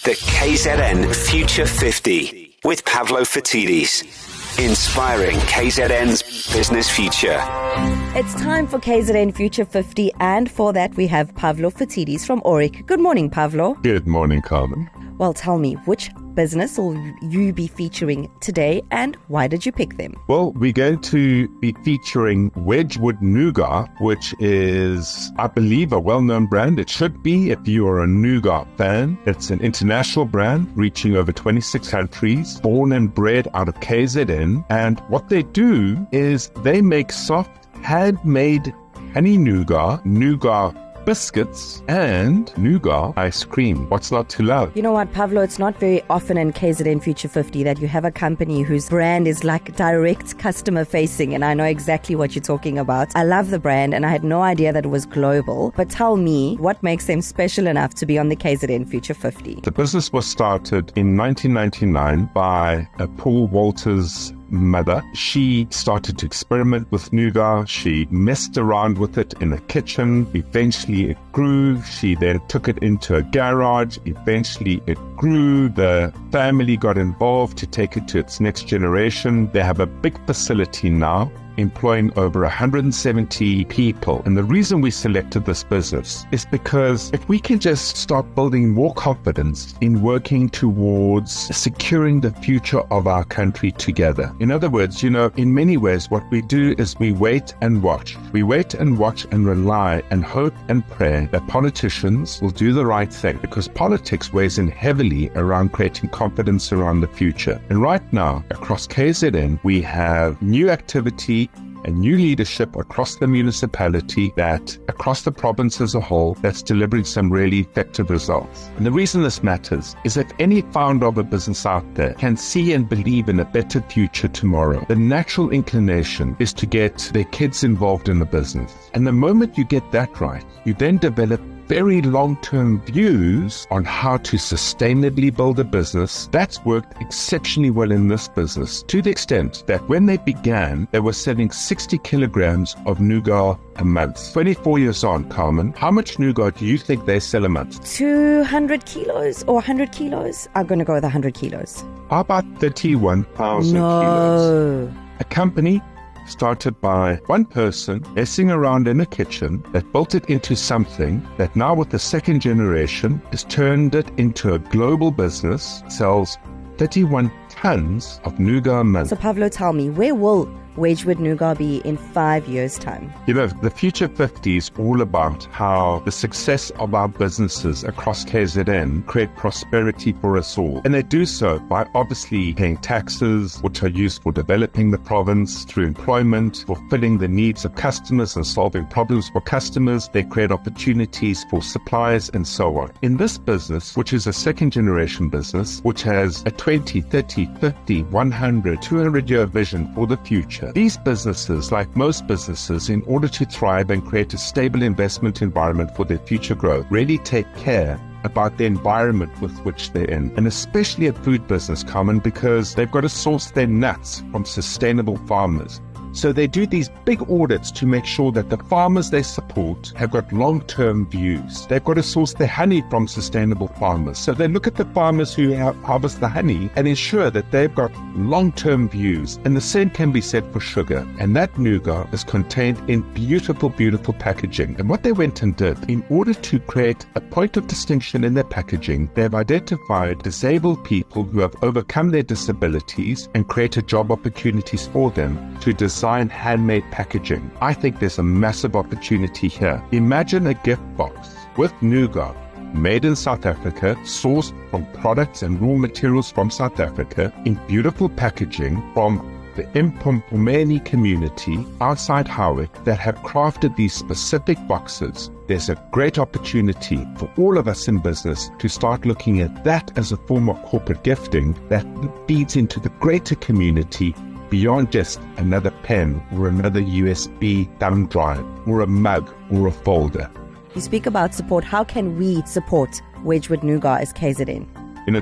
The KZN Future 50 with Pavlo Phitidis. Inspiring KZN's business future. It's time for KZN Future 50, and for that we have Pavlo Phitidis from Oric. Good morning, Pavlo. Good morning, Carmen. Well, tell me, which business will you be featuring today and why did you pick them? Well, we're going to be featuring Wedgewood Nougat, which is, I believe, a well-known brand. It should be if you are a nougat fan. It's an international brand reaching over 26 countries, born and bred out of KZN. And what they do is they make soft, handmade honey nougat biscuits, and nougat ice cream. What's not to love? You know what, Pavlo, it's not very often in KZN Future 50 that you have a company whose brand is like direct customer facing, and I know exactly what you're talking about. I love the brand and I had no idea that it was global. But tell me, what makes them special enough to be on the KZN Future 50? The business was started in 1999 by Gilly Walters' mother. She started to experiment with nougat. She messed around with it in a kitchen. Eventually it grew. She then took it into a garage. Eventually it grew. The family got involved to take it to its next generation. They have a big facility now, employing over 170 people. And the reason we selected this business is because if we can just start building more confidence in working towards securing the future of our country together. In other words, in many ways, what we do is we wait and watch. We wait and watch and rely and hope and pray that politicians will do the right thing, because politics weighs in heavily around creating confidence around the future. And right now, across KZN, we have new activity and new leadership across the municipality, that across the province as a whole, that's delivering some really effective results. And the reason this matters is if any founder of a business out there can see and believe in a better future tomorrow, the natural inclination is to get their kids involved in the business. And the moment you get that right, you then develop very long-term views on how to sustainably build a business. That's worked exceptionally well in this business, to the extent that when they began, they were selling 60 kilograms of nougat a month. 24 years on, Carmen, how much nougat do you think they sell a month? 200 kilos or 100 kilos? I'm going to go with 100 kilos. How about 31,000 kilos? A company started by one person messing around in a kitchen that built it into something that now, with the second generation, has turned it into a global business, sells 31 tons of nougat a month. So Pavlo, tell me, where will Wedgewood Nougat be in 5 years' time? The Future 50 is all about how the success of our businesses across KZN create prosperity for us all. And they do so by obviously paying taxes, which are used for developing the province, through employment, fulfilling the needs of customers and solving problems for customers. They create opportunities for suppliers and so on. In this business, which is a second generation business, which has a 20, 30, 50, 100, 200-year vision for the future, these businesses, like most businesses, in order to thrive and create a stable investment environment for their future growth, really take care about the environment with which they're in. And especially a food business, Carmen, because they've got to source their nuts from sustainable farmers. So they do these big audits to make sure that the farmers they support have got long-term views. They've got to source their honey from sustainable farmers. So they look at the farmers who harvest the honey and ensure that they've got long-term views. And the same can be said for sugar. And that nougat is contained in beautiful, beautiful packaging. And what they went and did, in order to create a point of distinction in their packaging, they've identified disabled people who have overcome their disabilities and created job opportunities for them to design handmade packaging. I think there's a massive opportunity here. Imagine a gift box with nougat made in South Africa, sourced from products and raw materials from South Africa, in beautiful packaging from the Mpumpumeni community outside Howick that have crafted these specific boxes. There's a great opportunity for all of us in business to start looking at that as a form of corporate gifting that feeds into the greater community, beyond just another pen or another USB thumb drive or a mug or a folder. You speak about support. How can we support Wedgewood Nougat as KZN?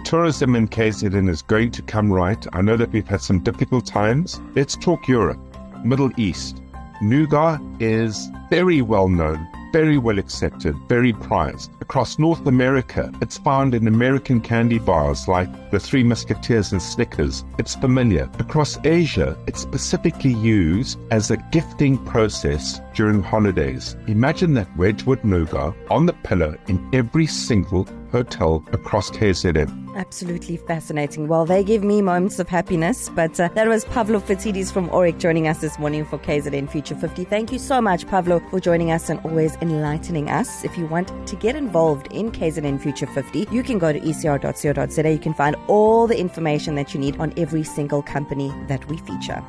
Tourism in KZN is going to come right. I know that we've had some difficult times. Let's talk Europe, Middle East. Nougat is very well known very well accepted, very prized. Across North America, it's found in American candy bars like the Three Musketeers and Snickers. It's familiar. Across Asia, it's specifically used as a gifting process during holidays. Imagine that Wedgewood Nougat on the pillow in every single hotel across KZN. Absolutely fascinating. Well, they give me moments of happiness, but that was Pavlo Phitidis from Auric joining us this morning for KZN Future 50. Thank you so much, Pavlo, for joining us and always enlightening us. If you want to get involved in KZN Future 50, you can go to ecr.co.za. You can find all the information that you need on every single company that we feature.